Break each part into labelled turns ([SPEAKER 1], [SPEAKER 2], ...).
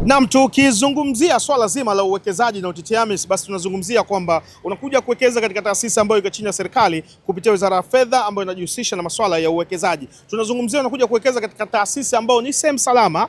[SPEAKER 1] Naam, tukizungumzia swala zima la uwekezaji na UTT AMIS, basi tunazungumzia kwamba unakuja kuwekeza katika taasisi ambayo iko chini ya serikali kupitia Wizara ya Fedha ambayo inajihusisha na masuala ya uwekezaji. Tunazungumzia unakuja kuwekeza katika taasisi ambayo ni sehemu salama,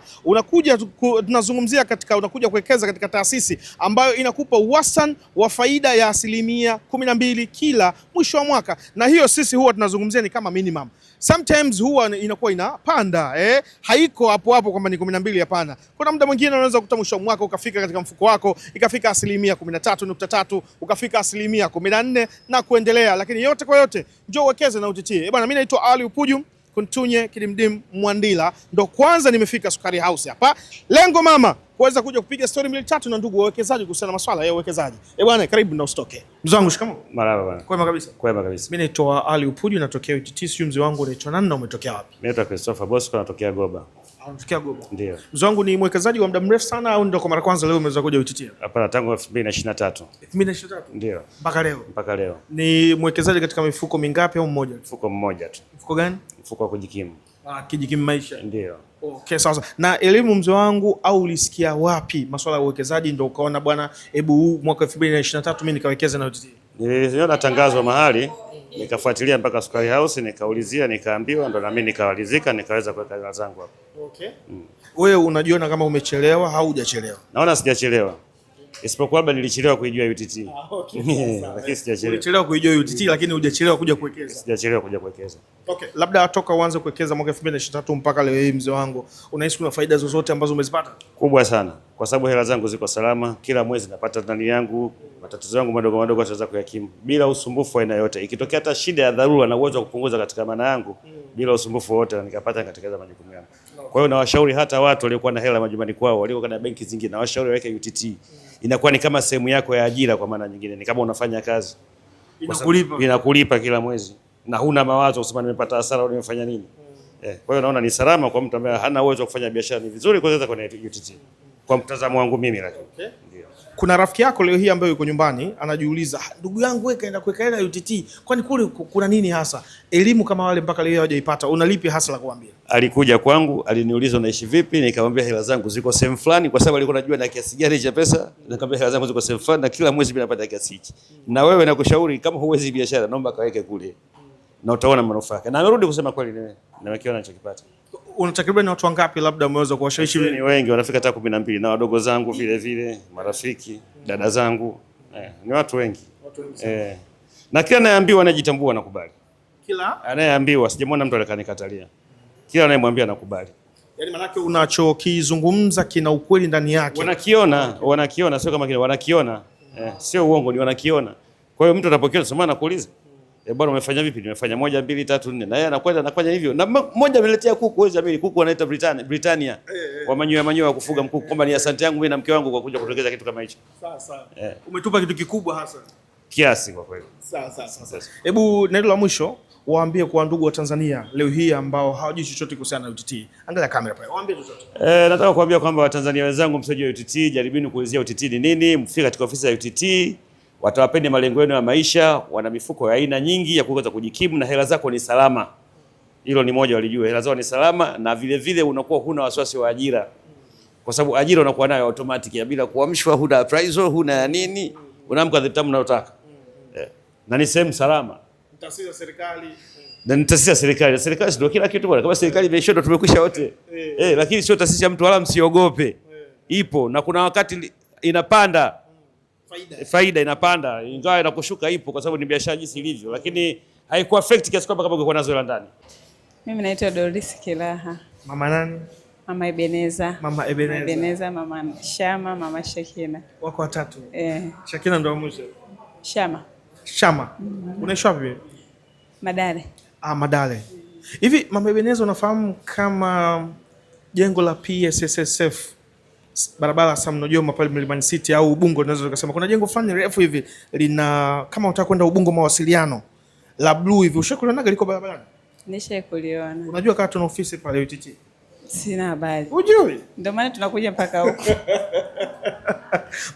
[SPEAKER 1] tunazungumzia unakuja kuwekeza katika taasisi ambayo inakupa wastani wa faida ya 12% kila mwisho wa mwaka, na hiyo sisi huwa tunazungumzia ni kama minimum. Sometimes huwa inakuwa inapanda, haiko hapo hapo kwamba ni 12, hapana. Kuna muda mwingine unaweza kukuta mwisho wa mwaka ukafika katika mfuko wako ikafika 13.3, ukafika 14 na kuendelea, lakini yote kwa yote njoo uwekeze na UTT. Bwana, mimi naitwa Ali Upuju Kuntunye Kidimdim Mwandila, ndo kwanza nimefika Sukari House hapa. Lengo mama kuweza kuja kupiga story 2-3 na ndugu wawekezaji kuhusiana na masuala ya uwekezaji. Bwana, karibu na usitoke. Mzee wangu, shikamoo.
[SPEAKER 2] Marhaba bwana.
[SPEAKER 1] Kwema kabisa.
[SPEAKER 2] Kwema kabisa.
[SPEAKER 1] Mimi naitwa Ali Upuju, natokea UTT. Sio mzee wangu unaitwa nani na umetokea wapi?
[SPEAKER 2] Mimi naitwa Christopher Bosco, natokea Goba.
[SPEAKER 1] Unatokea Goba?
[SPEAKER 2] Ndio.
[SPEAKER 1] Mzee wangu ni mwekezaji wa muda mrefu sana au ndio kwa mara kwanza leo umeweza kuja UTT?
[SPEAKER 2] Hapana, tangu 2023.
[SPEAKER 1] 2023?
[SPEAKER 2] Ndio.
[SPEAKER 1] Mpaka leo?
[SPEAKER 2] Mpaka leo.
[SPEAKER 1] Ni mwekezaji katika mifuko mingapi au mmoja?
[SPEAKER 2] Mfuko mmoja tu.
[SPEAKER 1] Mfuko gani?
[SPEAKER 2] Mfuko wa kujikimu.
[SPEAKER 1] Kijikimu maisha.
[SPEAKER 2] Ndio.
[SPEAKER 1] Okay, sasa. Na elimu mzee wangu, au ulisikia wapi masuala ya uwekezaji ndio ukaona bwana, hebu mwaka 2023 mimi nikawekeza na UTT?
[SPEAKER 2] Niliona tangazo mahali, nikafuatilia mpaka Sukari House, nikaulizia, nikaambiwa, ndo na mimi nikawalizika, nikaweza kuweka hela zangu hapo.
[SPEAKER 1] Okay. Wewe unajiona kama umechelewa au hujachelewa?
[SPEAKER 2] Naona sijachelewa. Isipokuwa labda nilichelewa kuijua UTT.
[SPEAKER 1] Okay.
[SPEAKER 2] Lakini sijachelewa.
[SPEAKER 1] Ulichelewa kuijua UTT lakini hujachelewa kuja kuwekeza.
[SPEAKER 2] Sijachelewa kuja kuwekeza.
[SPEAKER 1] Okay, labda toka uanze kuwekeza mwaka 2023 mpaka leo hii mzee wangu, unahisi kuna faida zozote ambazo umezipata?
[SPEAKER 2] Kubwa sana. Kwa sababu hela zangu ziko salama, kila mwezi napata ndani yangu, matatizo yangu madogo madogo naweza kuyakimu bila usumbufu wa aina yote. Ikitokea hata shida ya dharura na uwezo wa kupunguza katika maana yangu bila usumbufu wote, nikapata nikatekeleza majukumu yangu. Kwa hiyo nawashauri hata watu waliokuwa na hela majumbani kwao, waliokuwa na benki zingine, nawashauri waweke UTT. Inakuwa ni kama sehemu yako ya ajira kwa maana nyingine. Ni kama unafanya kazi. Inakulipa kila mwezi. Na huna mawazo kusema nimepata hasara au nimefanya nini. Kwa hiyo naona ni salama kwa mtu ambaye hana uwezo wa kufanya biashara, ni vizuri kuweza kwenye UTT. Kwa mtazamo wangu mimi lakini. Okay. Ndio. Kuna rafiki yako leo hii ambaye yuko nyumbani anajiuliza, ndugu yangu wewe kaenda kuweka hela UTT, kwani kule kuna nini hasa? Elimu kama wale mpaka leo hawajaipata, unalipi hasa la kuambia? Alikuja kwangu, aliniuliza unaishi vipi, nikamwambia hela zangu ziko sehemu fulani, kwa sababu alikuwa anajua na kiasi gani cha pesa, nikamwambia hela zangu ziko sehemu fulani na kila mwezi mimi napata kiasi hiki. Na wewe nakushauri kama huwezi biashara, naomba kaweke kule. Na utaona manufaa yake. Na amerudi kusema kweli nimekiona ninachokipata. Una takriban watu wangapi labda umeweza kuwashawishi? Ni wengi, wanafika hata 12, na wadogo zangu vile vile, marafiki, dada zangu. Ni watu wengi. Na kila anayeambiwa anajitambua nakubali. Kila anayeambiwa, sijamwona mtu alikanikatalia. Kila anayemwambia nakubali. Yaani manake unachokizungumza kina ukweli ndani yake. Wanakiona sio kama kile, wanakiona. Sio uongo, ni wanakiona. Kwa hiyo mtu anapokiona sema anakuuliza, bwana umefanya vipi? Nimefanya 1 2 3 4. Na yeye anakwenda anafanya hivyo. Na mmoja ameletea kuku, wewe ameli kuku wanaita Britannia. Wa manyoya kufuga mkuku, kwamba ni asante yangu mimi na mke wangu kwa kuja kutokeza kitu kama hicho. Sawa. Umetupa kitu kikubwa hasa. Kiasi kwa kweli. Sawa. Hebu neno la mwisho waambie kwa ndugu wa Tanzania leo hii ambao hawajui chochote kuhusiana na UTT. Angalia kamera pale. Waambie chochote. Nataka kuambia kwamba Watanzania wenzangu, msijue UTT, jaribuni kuulizia UTT ni nini, mfike katika ofisi ya UTT. Watawapeni malengo yenu ya maisha, wana mifuko ya aina nyingi ya kuweza kujikimu na hela zako ni salama. Hilo ni moja walijue, hela zao ni salama, na vile vile unakuwa huna wasiwasi wa ajira. Kwa sababu ajira unakuwa nayo automatic ya bila kuamshwa, huna appraisal, huna nini, unaamka the time unayotaka. Na ni sehemu salama. Taasisi ya serikali. Na ni taasisi ya serikali. Serikali ndio kila kitu bwana. Kama serikali imeshoto tumekwisha wote. Lakini sio taasisi ya mtu, wala msiogope. Ipo na kuna wakati inapanda. Faida inapanda, ingawa inakushuka ipo kwa sababu ni biashara jinsi ilivyo, lakini haiku affect kiasi kwamba kama ungekuwa nazo hela ndani. Mimi naitwa Doris Kilaha. Mama nani? Mama Ebeneza. Mama Ebeneza, Mama Shama, Mama Shakina. Wako watatu. Shakina ndo mwisho. Shama. Unaishi wapi? Madale. Madale. Hivi Mama Ebeneza, unafahamu kama jengo la PSSSF barabara Sam Nojoma pale Mlimani City au Ubungo, tunaweza tukasema kuna jengo fulani refu hivi lina, kama unataka kwenda Ubungo mawasiliano, la blue hivi, ushakulionaga liko barabarani? Nishakuliona. Unajua kama tuna ofisi pale UTT? Sina habari. Unajui? Ndio maana tunakuja mpaka huko.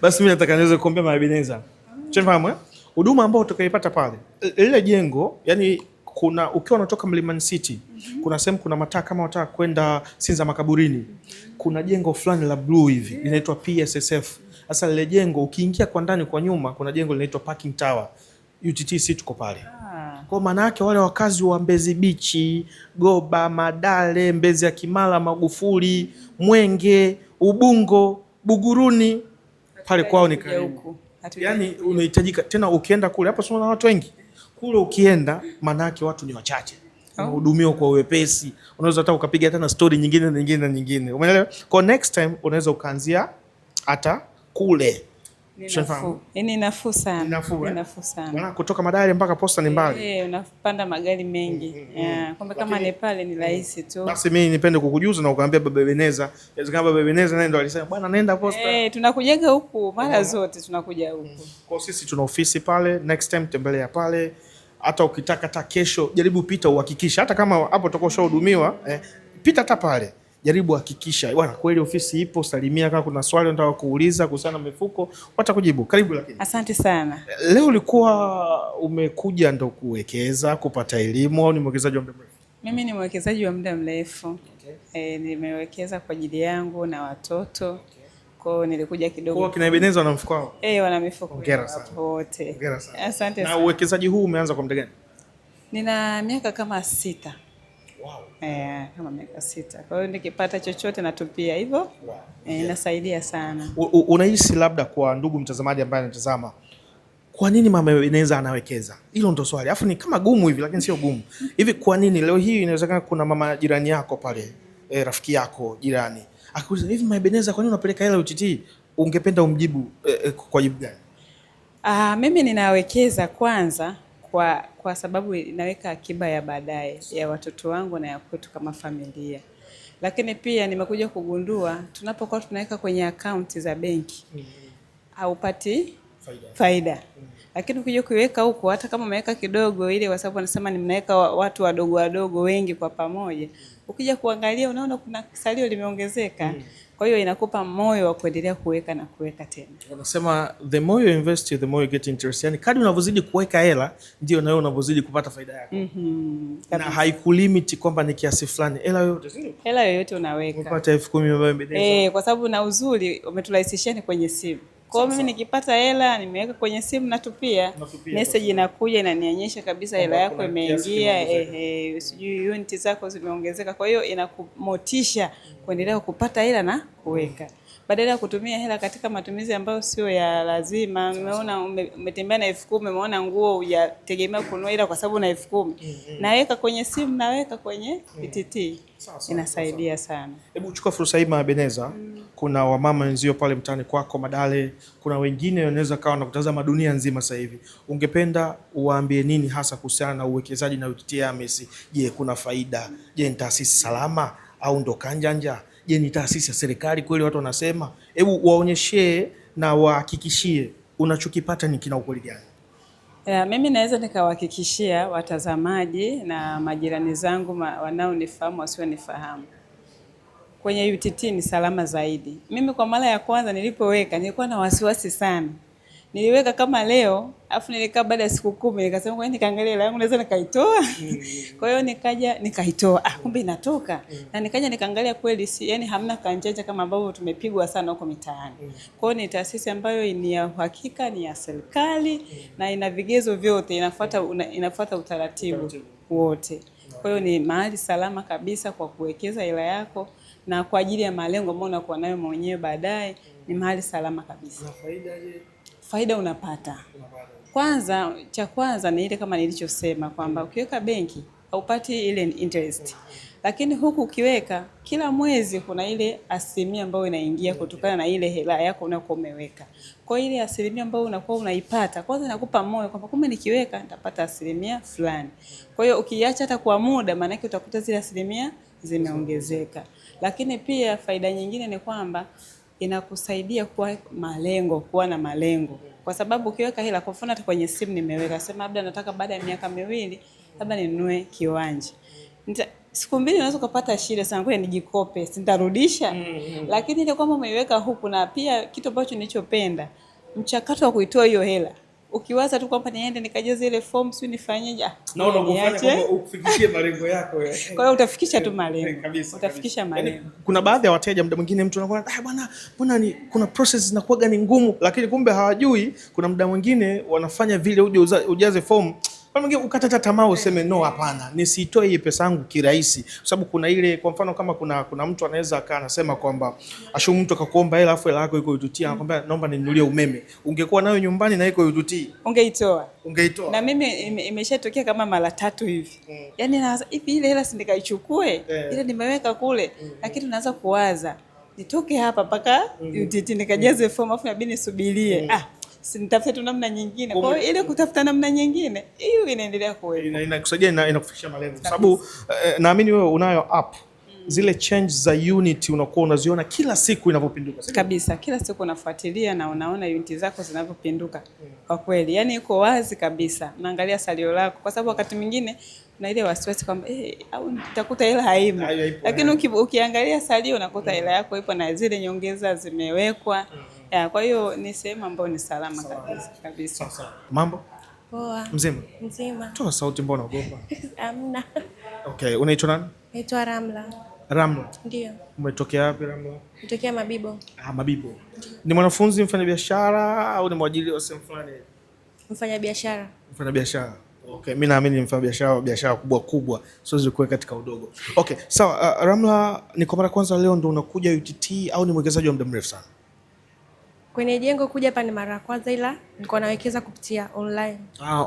[SPEAKER 2] Basi mimi nataka niweze kukuambia Mama Ebeneza. Huduma ambayo utakaipata pale, ile jengo, yani
[SPEAKER 1] kuna ukiwa unatoka Mlimani City, kuna sehemu kuna mataa kama unataka kwenda Sinza Makaburini, kuna jengo fulani la blue hivi linaitwa PSSF. Sasa lile jengo ukiingia kwa ndani kwa nyuma kuna jengo linaitwa Parking Tower. UTTC tuko pale. Kwa maana yake wale wakazi wa Mbezi Beach, Goba, Madale, Mbezi ya Kimara, Magufuli, Mwenge, Ubungo, Buguruni pale kwao ni karibu. Yaani unahitajika tena ukienda kule hapo sio na watu wengi. Kule ukienda maana yake watu ni wachache. Unahudumiwa kwa uwepesi. Unaweza hata ukapiga tena story nyingine. Umeelewa? Kwa next time unaweza ukaanzia hata kule.
[SPEAKER 3] Ni nafuu sana.
[SPEAKER 1] Nafuu sana. Maana kutoka Madale mpaka Posta ni mbali.
[SPEAKER 3] Unapanda magari mengi. Kumbe kama ni pale ni rahisi tu.
[SPEAKER 1] Basi mimi nipende kukujuza na ukaambia Baba Ebeneza. Inawezekana Baba Ebeneza naye ndo alisema bwana nenda Posta.
[SPEAKER 3] Tunakujaga huku mara zote tunakuja huku.
[SPEAKER 1] Kwa sisi tuna ofisi pale, next time tembelea pale. Hata ukitaka hata kesho jaribu pita uhakikisha hata kama hapo utakuwa ushahudumiwa pita hata pale. Jaribu hakikisha bwana kweli ofisi ipo, salimia kama kuna swali unataka kuuliza kuhusiana na mifuko watakujibu. Karibu. Lakini
[SPEAKER 3] asante sana.
[SPEAKER 1] Leo ulikuwa umekuja ndo kuwekeza kupata elimu au ni mwekezaji wa muda mrefu?
[SPEAKER 3] Mimi ni mwekezaji wa muda mrefu. Nimewekeza kwa ajili yangu na watoto. Kwa nilikuja kidogo.
[SPEAKER 1] Kwa kina Ebeneza wana mifuko wao?
[SPEAKER 3] Wana mifuko wote. Asante sana.
[SPEAKER 1] Na uwekezaji huu umeanza kwa muda gani?
[SPEAKER 3] Nina miaka kama 6. Kama miaka 6. Kwa hiyo nikipata chochote natupia hivyo. Inasaidia sana.
[SPEAKER 1] Unahisi labda kwa ndugu mtazamaji ambaye anatazama, kwa nini Mama Ebeneza anawekeza? Hilo ndo swali. Alafu ni kama gumu hivi lakini sio gumu. Hivi kwa nini leo hii inawezekana kuna mama jirani yako pale, rafiki yako jirani, akuuliza hivi Mama Ebeneza kwa nini unapeleka hela UTT? Ungependa umjibu kwa jibu gani?
[SPEAKER 3] Mimi ninawekeza kwanza kwa sababu inaweka akiba ya baadaye ya watoto wangu na ya kwetu kama familia. Lakini pia nimekuja kugundua tunapokuwa tunaweka kwenye akaunti za benki haupati faida. Lakini ukija kuiweka huko hata kama umeweka kidogo ile kwa sababu wanasema ni mnaweka watu wadogo wengi kwa pamoja. Ukija kuangalia unaona kuna salio limeongezeka. Kwa hiyo inakupa moyo wa kuendelea kuweka na kuweka tena. Wanasema
[SPEAKER 1] the more you invest the more you get interest. Yani kadri unavyozidi kuweka hela ndio na wewe unavyozidi kupata faida yako. Na haikulimit kwamba ni kiasi fulani. Hela yoyote unaweka. Unapata 10,000 Mama Ebeneza.
[SPEAKER 3] Kwa sababu na uzuri umeturahisishia ni kwenye simu. Kwa hiyo mimi nikipata hela nimeweka kwenye simu natupia. Message inakuja inanionyesha kabisa hela yako imeingia, sijui unit zako zimeongezeka. Kwa hiyo inakumotisha kuendelea kupata hela na kuweka. Badala ya kutumia hela katika matumizi ambayo sio ya lazima. Umeona umetembea na 10,000, umeona nguo hujategemea kununua ila kwa sababu na 10,000. Naweka kwenye simu, naweka kwenye UTT. Inasaidia sana.
[SPEAKER 1] Hebu chukua fursa hii Mama Ebeneza. Kuna wamama wenzio pale mtaani kwako Madale, kuna wengine wanaweza kawa na kutazama dunia nzima sasa hivi. Ungependa uwaambie nini hasa kuhusiana na uwekezaji na UTT AMIS? Je, kuna faida? Je, ni taasisi salama au ndo kanjanja? Je, ni taasisi ya serikali kweli watu wanasema? Hebu waonyeshie na wahakikishie unachokipata ni kina ukweli gani?
[SPEAKER 3] Mimi naweza nikawahakikishia watazamaji na majirani zangu wanaonifahamu wasionifahamu. Kwenye UTT ni salama zaidi. Mimi kwa mara ya kwanza nilipoweka nilikuwa na wasiwasi sana. Niliweka kama leo, afu nilikaa baada ya siku 10 nikasema kwa nini nikaangalia hela yangu naweza nikaitoa. Kwa hiyo nikaja nikaitoa. Kumbe inatoka. Na nikaja nikaangalia kweli yani hamna kanjanja kama ambavyo tumepigwa sana huko mitaani. Kwa hiyo ni taasisi ambayo ni ya uhakika, ni ya serikali na ina vigezo vyote, inafuata utaratibu wote. Kwa hiyo ni mahali salama kabisa kwa kuwekeza hela yako na kwa ajili ya malengo ambayo unakuwa nayo mwenyewe baadaye, ni mahali salama kabisa.
[SPEAKER 1] Na faida je?
[SPEAKER 3] Faida unapata. Cha kwanza ni ile kama nilichosema kwamba ukiweka benki haupati ile interest. Lakini huku ukiweka kila mwezi kuna ile asilimia ambayo inaingia kutokana na ile hela yako unakuwa umeweka. Kwa ile asilimia ambayo unakuwa unaipata, kwanza inakupa moyo kwamba kumbe nikiweka nitapata asilimia fulani. Kwa hiyo ukiacha hata kwa muda maana yake utakuta zile asilimia zimeongezeka. Lakini pia faida nyingine ni kwamba inakusaidia kuwa na malengo. Kwa sababu ukiweka hela kwa mfano hata kwenye simu nimeweka sema labda nataka baada ya miaka 2 labda ninunue kiwanja. Siku 2 unaweza kupata shida sana kwa nijikope, sitarudisha. Lakini ile kwamba umeiweka huku na pia kitu ambacho nilichopenda mchakato wa kuitoa hiyo hela ukiwaza tu kwamba niende nikajaze ile form sio nifanyeje,
[SPEAKER 1] naona kufanya kwamba ufikishie malengo yako wewe.
[SPEAKER 3] Kwa hiyo utafikisha tu malengo. Utafikisha malengo.
[SPEAKER 1] Yani, kuna baadhi ya wateja muda mwingine mtu anakuwa bwana, mbona kuna process zinakuwa ni ngumu, lakini kumbe hawajui kuna muda mwingine wanafanya vile uje ujaze form. Kwa mwingine ukatata tamaa useme no, hapana, nisitoe hii pesa yangu kirahisi, kwa sababu kuna ile, kwa mfano kama kuna mtu anaweza akaa anasema kwamba ashu mtu akakuomba hela afu hela yako iko UTT, anakuambia naomba ninunulie umeme. Ungekuwa nayo nyumbani na iko UTT, ungeitoa. Na mimi imeshatokea kama mara 3 hivi. Yaani naanza hivi, ile hela si nikaichukue, ile nimeweka kule, lakini unaanza kuwaza nitoke hapa mpaka UTT nikajaze form afu inabidi nisubirie. Sinitafute tu namna nyingine. Kwa hiyo ile kutafuta namna nyingine hiyo inaendelea kuwepo. Inakusaidia, inakufikisha malengo. Kwa sababu naamini wewe unayo app. Zile change za unit unakuwa unaziona kila siku inavyopinduka. Kabisa, kila siku unafuatilia na unaona unit zako zinavyopinduka. Kwa kweli, yani iko wazi kabisa. Unaangalia salio lako, kwa sababu wakati mwingine na ile wasiwasi kwamba au nitakuta hela haimo. Lakini ukiangalia salio unakuta hela yako ipo na zile nyongeza zimewekwa. Kwa hiyo ni sehemu ambayo ni salama kabisa. Sasa mambo poa? Mzima. Toa sauti, mbona unaogopa? Hamna. Okay, unaitwa nani? Naitwa Ramla. Ramla? Ndio. Umetokea wapi Ramla? Natokea Mabibo. Mabibo. Ni mwanafunzi, mfanyabiashara au ni mwajiri wa sehemu fulani? Mfanyabiashara. Mfanyabiashara. Okay, mimi naamini ni biashara kubwa, siwezi kuweka katika udogo. Okay, sawa. Ramla, ni kwa mara kwanza leo ndo unakuja UTT au ni mwekezaji wa muda mrefu sana? Kwenye jengo kuja hapa ni mara ya kwanza, ila nilikuwa nawekeza kupitia online.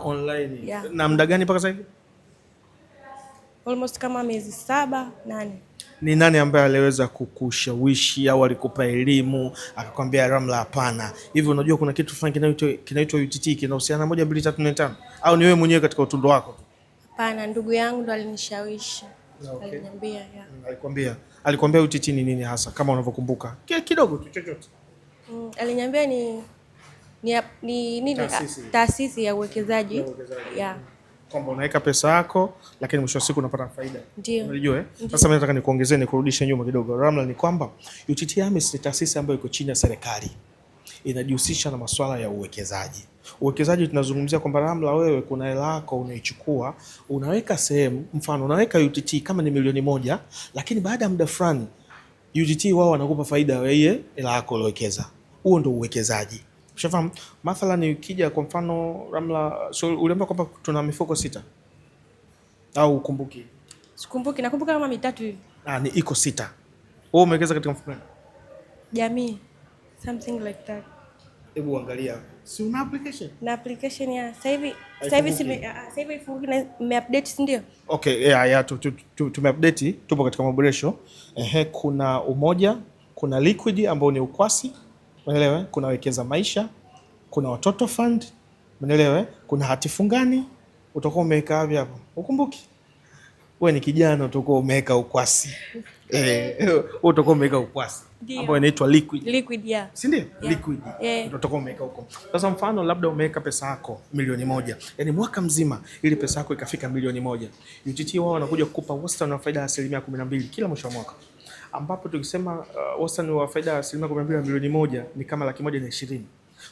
[SPEAKER 1] Online. Yeah. Na muda gani mpaka sasa hivi? Almost kama miezi 7-8. Ni nani ambaye aliweza kukushawishi au alikupa elimu akakwambia Ramla hapana, hivi unajua kuna kitu fulani kinaitwa UTT kinahusiana 1 2 3 4 5, au ni wewe mwenyewe katika utundo wako? Hapana, ndugu yangu ndo alinishawishi. Okay. Aliniambia, alikwambia UTT ni nini hasa kama unavyokumbuka? Kidogo tu chochote. Aliniambia ni taasisi ya uwekezaji. Yeah. Kwamba unaweka pesa yako lakini mwisho wa siku unapata faida. Ndio. Unajua Sasa mimi nataka nikuongezee, nikurudishe nyuma kidogo. Ramla, ni kwamba UTT AMIS ni taasisi ambayo iko chini ya serikali. Inajihusisha na masuala ya uwekezaji. Uwekezaji tunazungumzia kwamba Ramla, wewe kuna hela yako unaichukua, unaweka sehemu, mfano unaweka UTT kama ni milioni 1, lakini baada ya muda fulani UTT wao wanakupa faida ya ile hela yako uliowekeza. Huo ndio uwekezaji. Ushafahamu? Mathalan ukija kwa mfano Ramla, so uliambia kwamba tuna mifuko 6. Au ukumbuki? Sikumbuki, nakumbuka kama 3 hivi. Ni iko 6. Wewe umewekeza katika mfuko gani? Jamii. Something like that. Hebu angalia. Si una application? Na application ya sasa hivi imeupdate, si ndio? Okay, tumeupdate, tupo katika maboresho. Kuna Umoja, kuna Liquid ambao ni ukwasi. Unaelewa? Kuna Wekeza Maisha, kuna Watoto Fund, unaelewa? Kuna Hati Fungani. Utakuwa umeweka wapi hapo? Ukumbuki? Wewe ni kijana, utakuwa umeweka ukwasi. Utakuwa umeweka ukwasi ambao inaitwa Liquid, yeah. Si ndio? Yeah. Liquid. Yeah. Utakuwa umeweka huko. Sasa mfano labda umeweka pesa yako milioni 1. Yaani mwaka mzima ili pesa yako ikafika milioni 1. UTT wao wanakuja kukupa wastani wa faida ya 12% kila mwisho wa mwaka. Ambapo tukisema wastani wa faida ya 12% ya milioni 1 ni kama 120,000.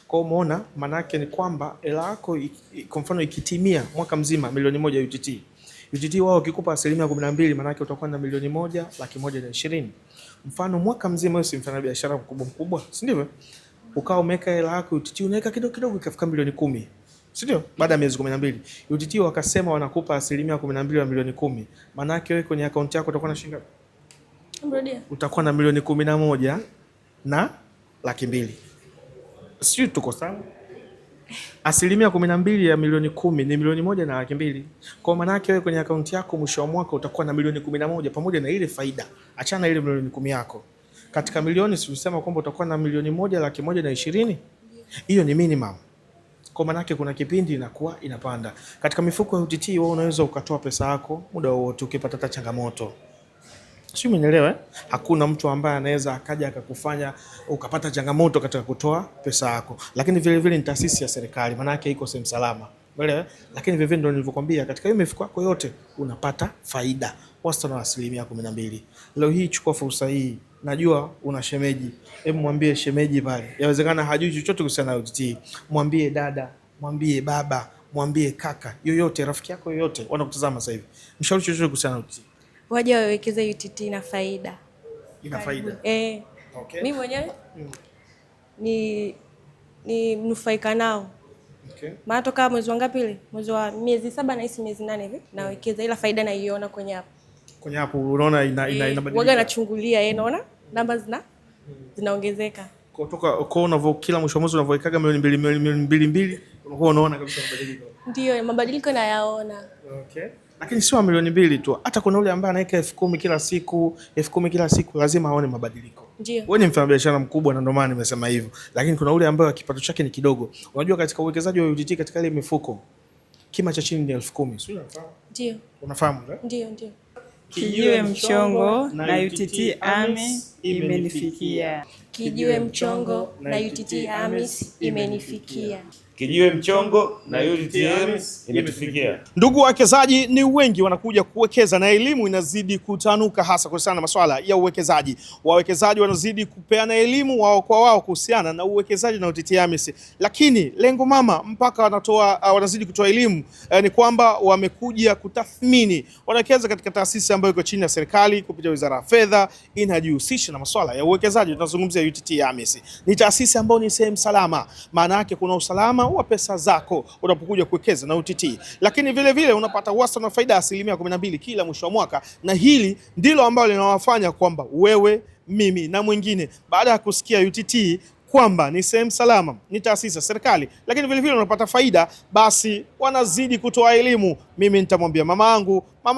[SPEAKER 1] Kwa hiyo umeona, maana yake ni kwamba hela yako kwa mfano ikitimia mwaka mzima milioni 1 UTT wao ukikupa 12%, maana yake utakuwa na milioni 1,120,000. Mfano mwaka mzima wewe si mfanya biashara mkubwa, si ndivyo? Ukao umeweka hela yako UTT, unaweka kidogo ikafika milioni 10. Si ndio? Baada ya miezi 12 UTT wakasema wanakupa 12% ya milioni 10. Maana yake wewe kwenye akaunti yako utakuwa na shilingi ngapi? Utakuwa na milioni 11 na 200,000. Sio, tuko sawa? 12% ya milioni 10 ni milioni 1 na 200,000. Kwa maana yake wewe kwenye akaunti yako mwisho wa mwaka utakuwa na milioni 11 pamoja na ile faida. Achana ile milioni 10 yako. Katika milioni tulisema kwamba utakuwa na milioni 1,120,000. Hiyo ni minimum. Kwa maana yake kuna kipindi inakuwa inapanda. Katika mifuko ya UTT wewe unaweza ukatoa pesa yako muda wote ukipata hata changamoto. Sio, umeelewa? Hakuna mtu ambaye anaweza akaja akakufanya ukapata changamoto katika kutoa pesa yako. Lakini vile vile ni taasisi ya serikali, maana yake iko sehemu salama. Umeelewa? Lakini vile vile ndio nilivyokuambia, katika hiyo mifuko yako yote unapata faida wastani wa 12%. Leo hii chukua fursa hii. Najua una shemeji. Hebu mwambie shemeji pale. Yawezekana hajui chochote kuhusiana na UTT. Mwambie dada, mwambie baba, mwambie kaka, yoyote, rafiki yako yoyote wanakutazama sasa hivi, mshauri chochote kuhusiana na UTT?
[SPEAKER 4] Waje wawekeze UTT na faida.
[SPEAKER 1] Ina faida.
[SPEAKER 4] Okay. Mimi mwenyewe ni mnufaika nao.
[SPEAKER 1] Okay.
[SPEAKER 4] Maana toka mwezi wa ngapi ile? Mwezi wa miezi 7 na hisi miezi 8 hivi nawekeza, ila faida naiona kwenye hapo.
[SPEAKER 1] Kwenye hapo unaona inabadilika.
[SPEAKER 4] Waga nachungulia naona namba zinaongezeka.
[SPEAKER 1] Kutoka kwa kila mwisho wa mwezi unavyoikaga milioni 2 unakuwa unaona kabisa mabadiliko.
[SPEAKER 4] Ndio, mabadiliko nayaona.
[SPEAKER 1] Okay. Lakini sio milioni 2 tu, hata kuna yule ambaye anaweka 10,000 kila siku, 10,000 kila siku, lazima aone mabadiliko.
[SPEAKER 4] Ndio.
[SPEAKER 1] Wewe ni mfanyabiashara mkubwa na ndio maana nimesema hivyo. Lakini kuna yule ambaye kipato chake ni kidogo. Unajua katika uwekezaji wa UTT katika ile mifuko kima cha chini ni 10,000. Sio unafahamu?
[SPEAKER 4] Ndio.
[SPEAKER 1] Unafahamu?
[SPEAKER 4] Ndio.
[SPEAKER 3] Kijiwe mchongo na UTT AMIS imenifikia.
[SPEAKER 4] Kijiwe mchongo na UTT AMIS imenifikia.
[SPEAKER 2] Kijiwe mchongo na UTT AMIS imetufikia.
[SPEAKER 1] Ndugu wawekezaji ni wengi wanakuja kuwekeza na elimu inazidi kutanuka, hasa kuhusiana na masuala ya uwekezaji. Wawekezaji wanazidi kupeana elimu wao kwa wao kuhusiana na uwekezaji na UTT AMIS. Lakini lengo mama mpaka wanazidi kutoa elimu ni kwamba wamekuja kutathmini, wanawekeza katika taasisi ambayo iko chini ya serikali kupitia Wizara ya Fedha, inajihusisha na masuala ya uwekezaji. Tunazungumzia UTT AMIS. Ni taasisi ambayo ni sehemu salama. Maana yake kuna usalama wa pesa zako unapokuja kuwekeza na UTT, lakini vile unapata wastani wa faida 12% kila mwisho wa mwaka, na hili ndilo ambalo linawafanya kwamba wewe, mimi na mwingine, baada ya kusikia UTT kwamba ni sehemu salama, ni taasisi ya serikali, lakini vile unapata faida, basi wanazidi kutoa elimu. Mimi nitamwambia mama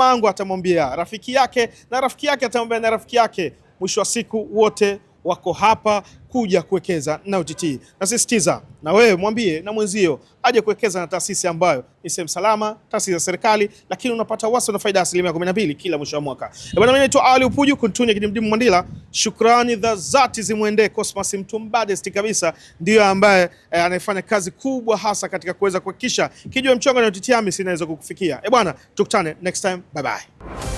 [SPEAKER 1] yangu atamwambia rafiki yake, na rafiki yake atamwambia na rafiki yake. Mwisho wa siku wote wako hapa kuja kuwekeza na UTT. Nasisitiza na wewe mwambie na mwenzio aje kuwekeza na taasisi ambayo ni sehemu salama, taasisi ya serikali, lakini unapata wastani na faida 12% kila mwisho wa mwaka. Bwana, mimi naitwa Ali Upuju kuntunya Kidimdimu Mwandila. Shukrani za dhati zimwendee Cosmas, mtu mbadesti kabisa, ndio ambaye anayefanya kazi kubwa hasa katika kuweza kuhakikisha Kijiwe mchongo na UTT AMIS inaweza kukufikia. Bwana, tukutane next time. Bye bye.